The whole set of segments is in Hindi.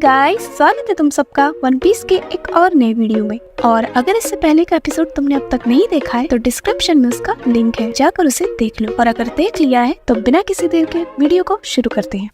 गाइस, स्वागत है तुम सबका वन पीस के एक और नए वीडियो में। और अगर इससे पहले का एपिसोड तुमने अब तक नहीं देखा है तो डिस्क्रिप्शन में उसका लिंक है, जाकर उसे देख लो। और अगर देख लिया है तो बिना किसी देर के वीडियो को शुरू करते हैं।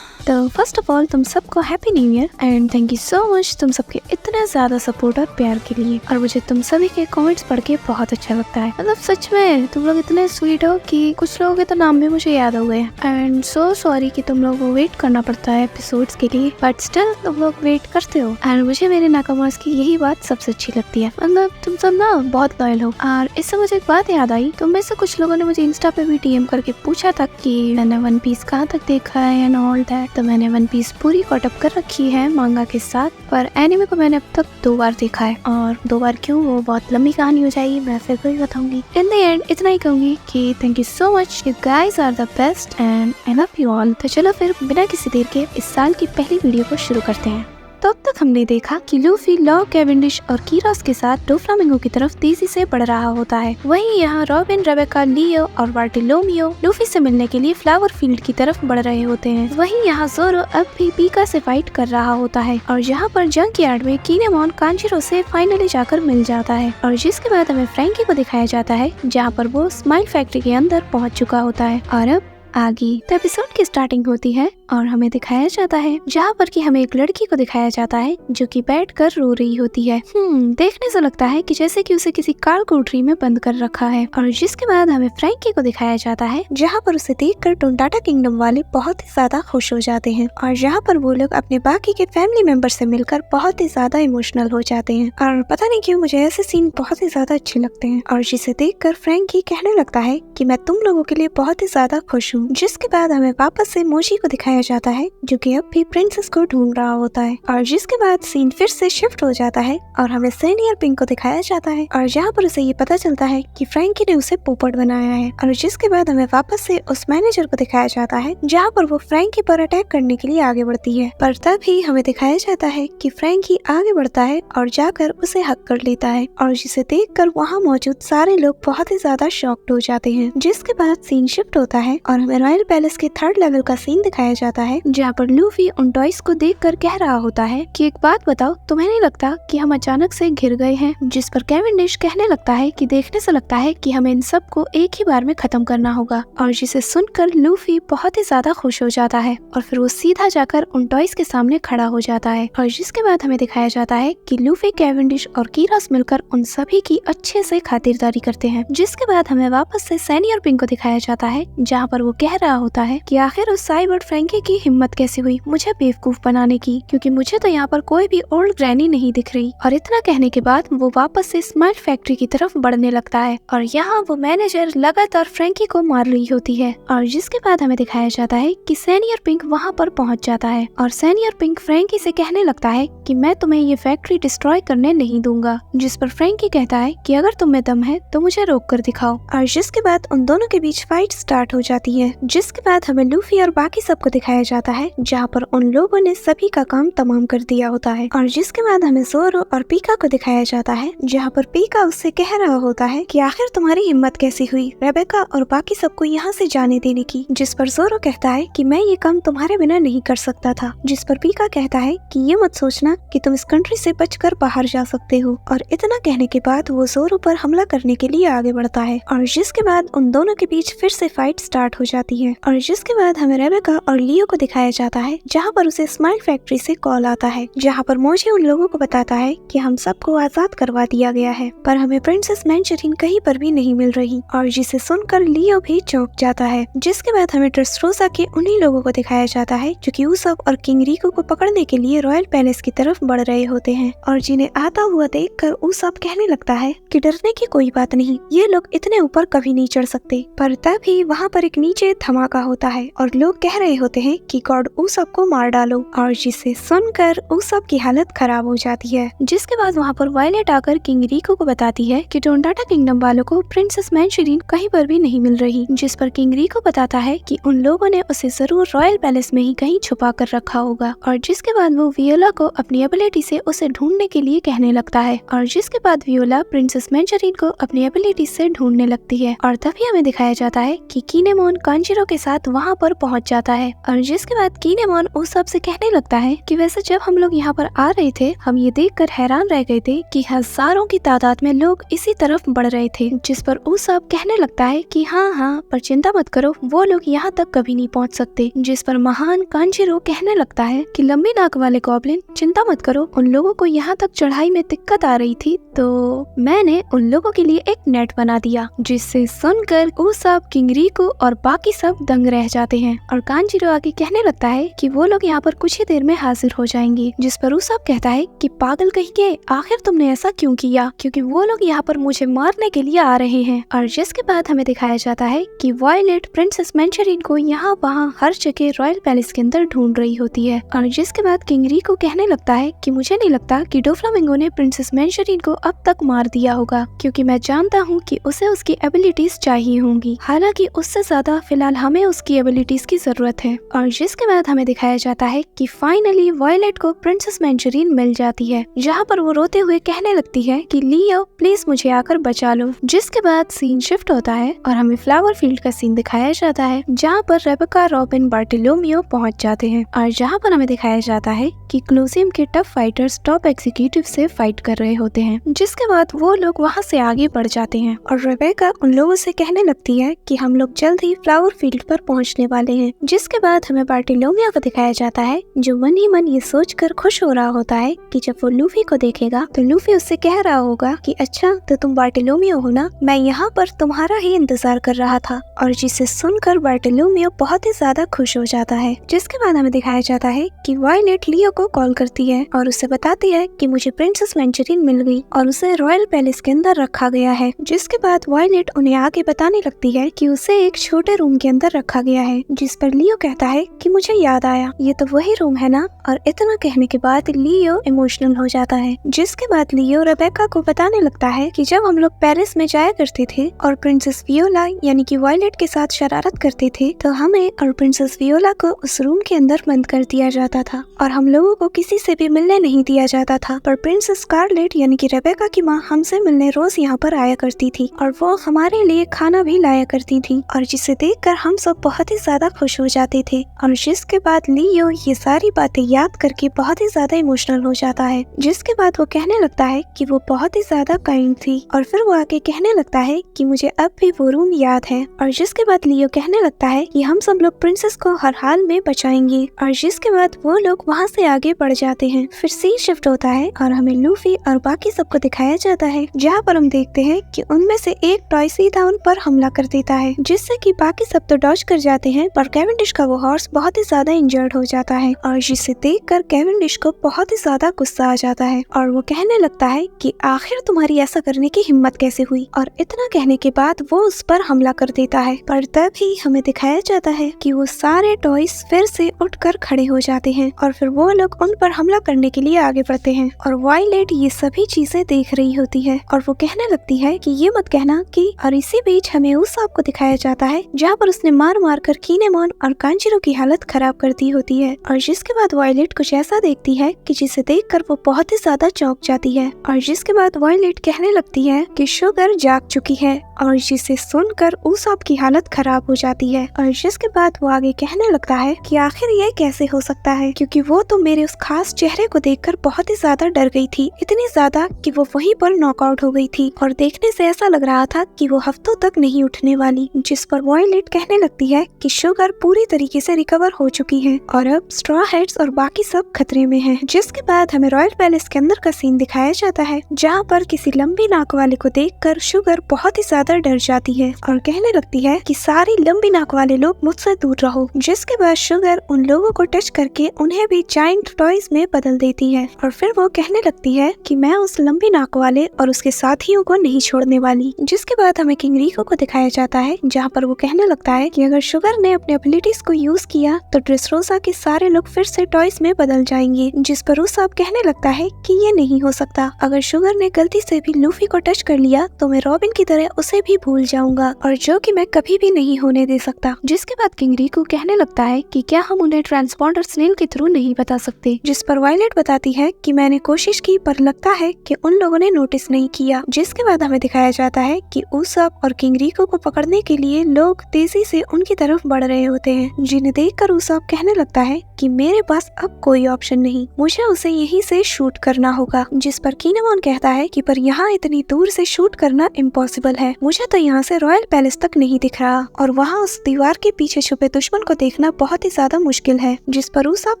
तो फर्स्ट ऑफ ऑल तुम सबको happy new year and thank you so much तुम सबके इतना ज्यादा सपोर्ट और प्यार के लिए। और मुझे तुम सभी के कमेंट्स पढ़ के बहुत अच्छा लगता है। मतलब सच में तुम लोग इतने स्वीट हो कि कुछ लोगों के तो नाम भी मुझे याद हो गए एंड सो सॉरी कि तुम लोगों को वेट करना पड़ता है एपिसोड्स के लिए, बट स्टिल तुम लोग वेट करते हो एंड मुझे मेरे नाकामास की यही बात सबसे अच्छी लगती है। मतलब तुम सब ना बहुत लॉयल हो। और इससे मुझे एक बात याद आई, तुम में से कुछ लोगों ने मुझे इंस्टा पे भी डीएम करके पूछा था कि मैंने वन पीस कहाँ तक देखा है एंड ऑल दैट। तो मैंने वन पीस पूरी कॉट अप कर रखी है मांगा के साथ, पर एनिमे को मैंने अब तक 2 बार देखा है। और 2 बार क्यों, वो बहुत लंबी कहानी हो जाएगी, मैं फिर कोई बताऊंगी। इन द एंड इतना ही कहूंगी कि thank you so much, you guys are the best and I love you all. तो चलो फिर बिना किसी देर के इस साल की पहली वीडियो को शुरू करते हैं। तो अब तक हमने देखा कि लूफी लॉ, कैवेंडिश और कीरास के साथ डोफ्लामिंगो की तरफ तेजी से बढ़ रहा होता है। वहीं यहाँ रॉबिन, रेबेका, लियो और बार्टोलोमियो लूफी से मिलने के लिए फ्लावर फील्ड की तरफ बढ़ रहे होते हैं। वहीं यहाँ जोरो अब भी पीका से फाइट कर रहा होता है और यहाँ पर जंक यार्ड में किनेमोन कांजिरो से फाइनली जाकर मिल जाता है। और जिसके बाद हमें फ्रैंकी को दिखाया जाता है जहाँ पर वो स्माइल फैक्ट्री के अंदर पहुँच चुका होता है। और अब आगे तो एपिसोड की स्टार्टिंग होती है और हमें दिखाया जाता है जहाँ पर कि हमें एक लड़की को दिखाया जाता है जो कि बैठकर रो रही होती है। देखने से लगता है कि जैसे कि उसे किसी कार कोठरी में बंद कर रखा है। और जिसके बाद हमें फ्रैंकी को दिखाया जाता है जहाँ पर उसे देखकर टोंटाटा किंगडम वाले बहुत ही ज्यादा खुश हो जाते हैं और जहाँ पर वो लोग अपने बाकी के फैमिली मेंबर से मिलकर बहुत ही ज्यादा इमोशनल हो जाते हैं। और पता नहीं क्यों मुझे ऐसे सीन बहुत ही ज्यादा अच्छे लगते हैं। और जिसे देखकर फ्रैंकी कहने लगता है कि मैं तुम लोगों के लिए बहुत ही ज्यादा खुश हूँ। जिसके बाद हमें वापस से मोची को दिखाया जाता है जो कि अब भी प्रिंसेस को ढूंढ रहा होता है। और जिसके बाद सीन फिर से शिफ्ट हो जाता है और हमें सीनियर पिंक को दिखाया जाता है और जहाँ पर उसे ये पता चलता है कि फ्रैंकी ने उसे पोपट बनाया है। और जिसके बाद हमें वापस से उस मैनेजर को दिखाया जाता है जहाँ पर वो फ्रैंकी पर अटैक करने के लिए आगे बढ़ती है। पर तभी हमें दिखाया जाता है कि फ्रैंकी आगे बढ़ता है और जाकर उसे हक कर लेता है और जिसे देखकर वहाँ मौजूद सारे लोग बहुत ही ज्यादा शॉक्ड हो जाते हैं। जिसके बाद सीन शिफ्ट होता है और हमें रॉयल पैलेस के 3rd लेवल का सीन दिखाया जाता है जहाँ पर लूफी उन टॉयज को देखकर कह रहा होता है कि एक बात बताओ, तुम्हें नहीं लगता कि हम अचानक से घिर गए हैं? जिस पर कैवेंडिश कहने लगता है कि देखने से लगता है कि हमें इन सब को एक ही बार में खत्म करना होगा। और जिसे सुनकर लूफी बहुत ही ज्यादा खुश हो जाता है और फिर वो सीधा जाकर उन टॉयज के सामने खड़ा हो जाता है। और जिसके बाद हमें दिखाया जाता है कि लूफी, कैवेंडिश और कीरास मिलकर उन सभी की अच्छे से खातिरदारी करते हैं। जिसके बाद हमें वापस से सैनी और पिंक को दिखाया जाता है जहाँ पर वो कह रहा होता है कि आखिर उस साइबर्ड फ्रैंकी की हिम्मत कैसे हुई मुझे बेवकूफ बनाने की, क्योंकि मुझे तो यहाँ पर कोई भी ओल्ड ग्रैनी नहीं दिख रही। और इतना कहने के बाद वो वापस से स्माइल फैक्ट्री की तरफ बढ़ने लगता है और यहाँ वो मैनेजर लगातार फ्रैंकी को मार रही होती है। और जिसके बाद हमें दिखाया जाता है कि सैनी और पिंक वहाँ पर पहुँच जाता है और सैनी और पिंक फ्रैंकी से कहने लगता है कि मैं तुम्हें ये फैक्ट्री डिस्ट्रॉय करने नहीं दूंगा। जिस पर फ्रैंकी कहता है कि अगर तुम में दम है तो मुझे रोक कर दिखाओ। और जिसके बाद उन दोनों के बीच फाइट स्टार्ट हो जाती है। जिसके बाद हमें लूफी और बाकी सबको दिखाया जाता है जहाँ पर उन लोगों ने सभी का काम तमाम कर दिया होता है। और जिसके बाद हमें जोरो और पीका को दिखाया जाता है जहाँ पर पीका उससे कह रहा होता है कि आखिर तुम्हारी हिम्मत कैसी हुई रेबेका और बाकी सबको यहाँ से जाने देने की। जिस पर जोरो कहता है कि मैं ये काम तुम्हारे बिना नहीं कर सकता था। जिस पर पीका कहता है कि ये मत सोचना कि तुम इस कंट्री से बचकर बाहर जा सकते हो। और इतना कहने के बाद वो जोरो पर हमला करने के लिए आगे बढ़ता है। और जिसके बाद उन दोनों के बीच फिर से फाइट स्टार्ट हो जाती है। और जिसके बाद हमें रेबेका और लियो को दिखाया जाता है जहाँ पर उसे स्माइल फैक्ट्री से कॉल आता है जहाँ पर मोजी उन लोगों को बताता है कि हम सबको आजाद करवा दिया गया है, पर हमें प्रिंसेस मैंचरीन कहीं पर भी नहीं मिल रही। और जिसे सुनकर लियो भी चौंक जाता है। जिसके बाद हमें ड्रेसरोसा के उन्हीं लोगों को दिखाया जाता है जो कि उसप और किंग रिको को पकड़ने के लिए रॉयल पैलेस की तरफ बढ़ रहे होते हैं। और जिन्हें आता हुआ देखकर उसप कहने लगता है कि डरने की कोई बात नहीं, ये लोग इतने ऊपर कभी नहीं चढ़ सकते। पर तभी वहाँ पर एक नीचे नीचे धमाका होता है और लोग कह रहे होते हैं कि गॉड ऊसप को मार डालो, और जिसे सुनकर ऊसप की हालत खराब हो जाती है। जिसके बाद वहाँ पर वायलेट आकर किंग रिको को बताती है कि टोनटाटा किंगडम वालों को प्रिंसेस मैंशरीन कहीं पर भी नहीं मिल रही, जिस पर किंग रिको बताता है कि उन लोगों ने उसे जरूर रॉयल पैलेस में ही कहीं छुपा कर रखा होगा। और जिसके बाद वो वियोला को अपनी एबिलिटी से उसे ढूंढने के लिए कहने लगता है, और जिसके बाद वियोला प्रिंसेस मैंशरीन को अपनी एबिलिटी से ढूंढने लगती है। और तभी हमें दिखाया जाता है कि कीनेमोन कांजीरो के साथ वहाँ पर पहुँच जाता है। और जिसके बाद कीनेमोन ऊसप से कहने लगता है कि वैसे जब हम लोग यहाँ पर आ रहे थे हम ये देखकर हैरान रह गए थे कि हजारों की तादाद में लोग इसी तरफ बढ़ रहे थे। जिस पर ऊसप कहने लगता है कि हाँ, पर चिंता मत करो, वो लोग यहाँ तक कभी नहीं पहुँच सकते। जिस पर महान कांजीरो कहने लगता है कि लंबी नाक वाले गॉब्लिन, चिंता मत करो, उन लोगों को यहाँ तक चढ़ाई में दिक्कत आ रही थी तो मैंने उन लोगों के लिए एक नेट बना दिया। जिससे सुनकर ऊसप, किंग रिको और बाकी सब दंग रह जाते हैं। और कांजीरो आगे कहने लगता है कि वो लोग यहाँ पर कुछ ही देर में हाजिर हो जाएंगे। जिस पर ऊसप कहता है कि पागल कहीं के, आखिर तुमने ऐसा क्यों किया, क्योंकि वो लोग यहाँ पर मुझे मारने के लिए आ रहे हैं। और जिसके बाद हमें दिखाया जाता है कि वायलेट प्रिंसेस मैंशरीन को यहाँ वहाँ हर जगह रॉयल पैलेस के अंदर ढूंढ रही होती है। और जिसके बाद किंग रिको कहने लगता है कि मुझे नहीं लगता कि डोफ्लामिंगो ने प्रिंसेस मैंशरीन को अब तक मार दिया होगा, क्योंकि मैं जानता हूँ कि उसे उसकी एबिलिटीज चाहिए होंगी, हालांकि उससे ज्यादा फिलहाल हमें उसकी एबिलिटीज की जरूरत है। और जिसके बाद हमें दिखाया जाता है कि फाइनली वायलेट को प्रिंसेस मैंशरीन मिल जाती है, जहाँ पर वो रोते हुए कहने लगती है कि लियो प्लीज मुझे आकर बचा लो। जिसके बाद सीन शिफ्ट होता है और हमें फ्लावर फील्ड का सीन दिखाया जाता है, जहाँ पर रेबेका, रॉबिन, बार्टोलोमियो पहुँच जाते हैं। और जहाँ पर हमें दिखाया जाता है कि क्लोजियम के टफ फाइटर्स टॉप एग्जीक्यूटिव से फाइट कर रहे होते हैं। जिसके बाद वो लोग वहाँ से आगे बढ़ जाते हैं और रेबेका उन लोगों से कहने लगती है कि हम लोग जल्द ही फ्लावर फील्ड पर पहुँचने वाले हैं। जिसके बाद हमें बार्टोलोमियो को दिखाया जाता है, जो मन ही मन ये सोचकर खुश हो रहा होता है कि जब वो लूफी को देखेगा तो लूफी उससे कह रहा होगा कि अच्छा तो तुम बार्टोलोमियो हो ना, मैं यहाँ पर तुम्हारा ही इंतजार कर रहा था। और जिसे सुनकर बार्टोलोमियो बहुत ही ज्यादा खुश हो जाता है। जिसके बाद हमें दिखाया जाता है कि वायलेट लियो को कॉल करती है और उसे बताती है कि मुझे प्रिंसेस मैंशरीन मिल गई और उसे रॉयल पैलेस के अंदर रखा गया है। जिसके बाद वायलेट उन्हें आगे बताने लगती है कि उसे एक छोटे रूम के अंदर रखा गया है। जिस पर लियो कहता है कि मुझे याद आया, ये तो वही रूम है ना। और इतना कहने के बाद लियो इमोशनल हो जाता है। जिसके बाद लियो रेबेका को बताने लगता है कि जब हम लोग पेरिस में जाया करते थे और प्रिंसेस वियोला यानी कि वायलेट के साथ शरारत करते थे तो हमें और प्रिंसेस वियोला को उस रूम के अंदर बंद कर दिया जाता था और हम लोगों को किसी से भी मिलने नहीं दिया जाता था। पर प्रिंसेस स्कारलेट यानी कि रेबेका की माँ हमसे मिलने रोज यहाँ पर आया करती थी और वो हमारे लिए खाना भी लाया करती थी, और जिसे देखकर हम सब बहुत ही ज्यादा खुश हो जाते थे। और जिसके बाद लियो ये सारी बातें याद करके बहुत ही ज्यादा इमोशनल हो जाता है। जिसके बाद वो कहने लगता है कि वो बहुत ही ज्यादा काइंड थी, और फिर वो आके कहने लगता है कि मुझे अब भी वो रूम याद है। और जिसके बाद लियो कहने लगता है कि हम सब लोग प्रिंसेस को हर हाल में बचाएंगे। और जिसके बाद वो लोग वहाँ से आगे बढ़ जाते हैं। फिर सीन शिफ्ट होता है और हमें लूफी और बाकी सबको दिखाया जाता है, जहाँ पर हम देखते हैं कि उनमें से एक टॉय सीधा उन पर हमला कर देता है, जिससे कि बाकी सब तो डॉज कर जाते हैं पर कैवेंडिश का वो हॉर्स बहुत ही ज्यादा इंजर्ड हो जाता है। और जिसे देखकर कैवेंडिश को बहुत ही ज्यादा गुस्सा आ जाता है और वो कहने लगता है कि आखिर तुम्हारी ऐसा करने की हिम्मत कैसे हुई। और इतना कहने के बाद वो उस पर हमला कर देता है। पर तभी हमें दिखाया जाता है कि वो सारे टॉयज फिर से उठकर खड़े हो जाते हैं और फिर वो लोग उन पर हमला करने के लिए आगे बढ़ते हैं। और वायलेट ये सभी चीजें देख रही होती है और वो कहने लगती है कि ये मत कहना कि। और इसी बीच हमें उस सांप को दिखाया जाता है जहाँ पर उसने मार मार कर कीनेमोन और कांजीरो की हालत खराब कर दी होती है। और जिसके बाद वायलेट कुछ ऐसा देखती है कि जिसे देखकर वो बहुत ही ज्यादा चौंक जाती है। और जिसके बाद वायलेट कहने लगती है कि शुगर जाग चुकी है, और जिसे सुनकर उसाप की हालत खराब हो जाती है। और जिसके बाद वो आगे कहने लगता है कि आखिर ये कैसे हो सकता है, क्योंकि वो तो मेरे उस खास चेहरे को देखकर बहुत ही ज्यादा डर गई थी, इतनी ज्यादा कि वो वहीं पर नॉकआउट हो गई थी और देखने से ऐसा लग रहा था कि वो हफ्तों तक नहीं उठने वाली। जिस पर वायलेट कहने लगती है कि शुगर पूरी तरीके से रिकवर हो चुकी है और अब स्ट्रॉ हेड्स और बाकी सब खतरे में हैं। जिसके बाद हमें रॉयल पैलेस के अंदर का सीन दिखाया जाता है, जहाँ पर किसी लंबी नाक वाले को देखकर शुगर बहुत ही ज्यादा डर जाती है और कहने लगती है कि सारी लंबी नाक वाले लोग मुझसे दूर रहो। जिसके बाद शुगर उन लोगों को टच करके उन्हें भी जायंट टॉयज में बदल देती है और फिर वो कहने लगती है कि मैं उस लंबी नाक वाले और उसके साथियों को नहीं छोड़ने वाली। जिसके बाद हमें किंग रिको को दिखाया जाता है, जहाँ पर वो कहने लगता लगता है कि अगर शुगर ने अपने एबिलिटीज को यूज किया तो ड्रेसरोसा के सारे लोग फिर से टॉयज में बदल जाएंगे, जिस पर उसॉप कहने लगता है कि ये नहीं हो सकता। अगर शुगर ने गलती से भी लूफी को टच कर लिया तो मैं रॉबिन की तरह उसे भी भूल जाऊंगा, और जो कि मैं कभी भी नहीं होने दे सकता। जिसके बाद किंग रिकू कहने लगता है कि क्या हम उन्हें ट्रांसपॉन्डर स्नेल के थ्रू नहीं बता सकते, जिस पर वायलेट बताती है कि मैंने कोशिश की पर लगता है कि उन लोगों ने नोटिस नहीं किया। जिसके बाद हमें दिखाया जाता है कि उसॉप और किंग रिकू को पकड़ने के लिए लोग तेजी से उनकी तरफ बढ़ रहे होते हैं, जिन्हें देखकर उसॉप कहने लगता है कि मेरे पास अब कोई ऑप्शन नहीं, मुझे उसे यहीं से शूट करना होगा। जिस पर किनेमोन कहता है कि पर यहाँ इतनी दूर से शूट करना इम्पॉसिबल है, मुझे तो यहाँ से रॉयल पैलेस तक नहीं दिख रहा और वहाँ उस दीवार के पीछे छुपे दुश्मन को देखना बहुत ही ज्यादा मुश्किल है। जिस पर उसॉप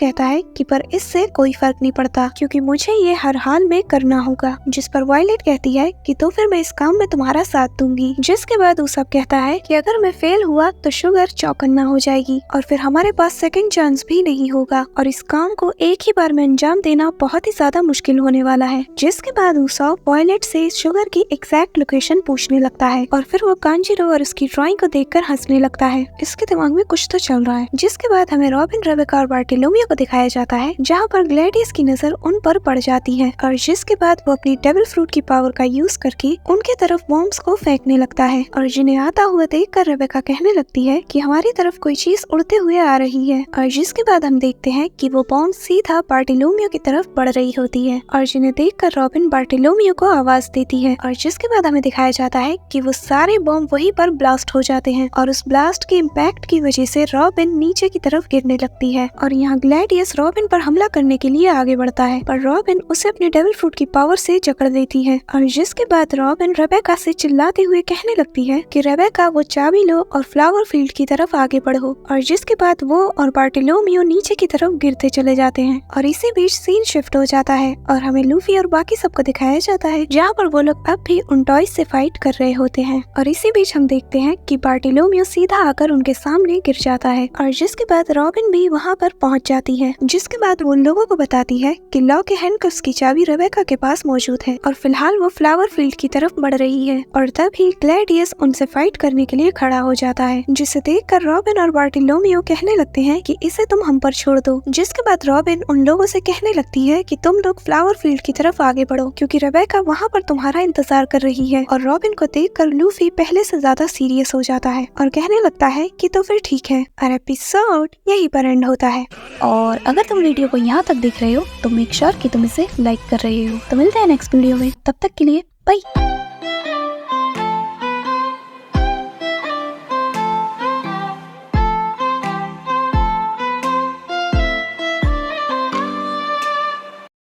कहता है कि पर इससे कोई फर्क नहीं पड़ता क्योंकि मुझे ये हर हाल में करना होगा। जिस पर वायलेट कहती है कि तो फिर मैं इस काम में तुम्हारा साथ दूंगी। जिसके बाद उसॉप कहता है कि अगर मैं फेल हुआ तो शुगर चौकन्ना हो जाएगी और फिर हमारे पास सेकंड चांस भी नहीं होगा और इस काम को एक ही बार में अंजाम देना बहुत ही ज्यादा मुश्किल होने वाला है। जिसके बाद उसॉप वायलेट से शुगर की एग्जैक्ट लोकेशन पूछने लगता है और फिर वो कांजीरो और उसकी ड्राइंग को देखकर हंसने लगता है। इसके दिमाग में कुछ तो चल रहा है। जिसके बाद हमें रॉबिन, रेबेका और बार्टोलोमियो को दिखाया जाता है, जहाँ पर ग्लैडियस की नजर उन पर पड़ जाती है और जिसके बाद वो अपनी डेविल फ्रूट की पावर का यूज करके उनके तरफ बॉम्ब्स को फेंकने लगता है और जिन्हें आता हुआ देखकर रेबेका कहने लगती है कि हमारी तरफ कोई चीज उड़ते हुए आ रही है और जिसके बाद हम देखते हैं कि वो बॉम्ब सीधा बार्टोलोमियो की तरफ बढ़ रही होती है और जिन्हें देखकर रॉबिन बार्टोलोमियो को आवाज देती है और जिसके बाद हमें दिखाया जाता है कि वो सारे बॉम्ब वहीं पर ब्लास्ट हो जाते हैं और उस ब्लास्ट के इम्पैक्ट की वजह से रॉबिन नीचे की तरफ गिरने लगती है और यहाँ ग्लैडियस रॉबिन पर हमला करने के लिए आगे बढ़ता है पर रॉबिन उसे अपने डेविल फ्रूट की पावर से जकड़ देती है और जिसके बाद रॉबिन रेबेका से चिल्लाते हुए कहने लगती है कि रेबेका वो चाबी लो और फ्लावर फील्ड की तरफ आगे बढ़ो और जिसके बाद वो और बार्टोलोमियो नीचे की तरफ गिरते चले जाते हैं और इसी बीच सीन शिफ्ट हो जाता है और हमें लूफी और बाकी सबको दिखाया जाता है जहाँ पर वो लोग अब भी उन टॉयज से फाइट कर रहे होते हैं और इसी बीच हम देखते हैं कि बार्टोलोमियो सीधा आकर उनके सामने गिर जाता है और जिसके बाद रॉबिन भी वहाँ पर पहुँच जाती है। जिसके बाद वो उन लोगों को बताती है कि लॉ के हैंडकफ्स की चाबी रेबेका के पास मौजूद है और फिलहाल वो फ्लावर फील्ड की तरफ बढ़ रही है और तभी ग्लैडियस उनसे फाइट करने के लिए खड़ा हो जाता है, जिसे देखकर रॉबिन और बार्टोलोमियो कहने लगते हैं कि इसे तुम हम पर छोड़ दो। जिसके बाद रॉबिन उन लोगों से कहने लगती है कि तुम लोग फ्लावर फील्ड की तरफ आगे बढ़ो क्योंकि रेबेका वहाँ पर तुम्हारा इंतजार कर रही है और रॉबिन को देखकर लूफी पहले से ज्यादा सीरियस हो जाता है और कहने लगता है कि तो फिर ठीक है और एपिसोड यहीं पर एंड होता है। और अगर तुम वीडियो को यहाँ तक देख रहे हो तो मेक श्योर कि तुम इसे लाइक कर रहे हो। तो मिलते हैं नेक्स्ट वीडियो में, तब तक के लिए बाय।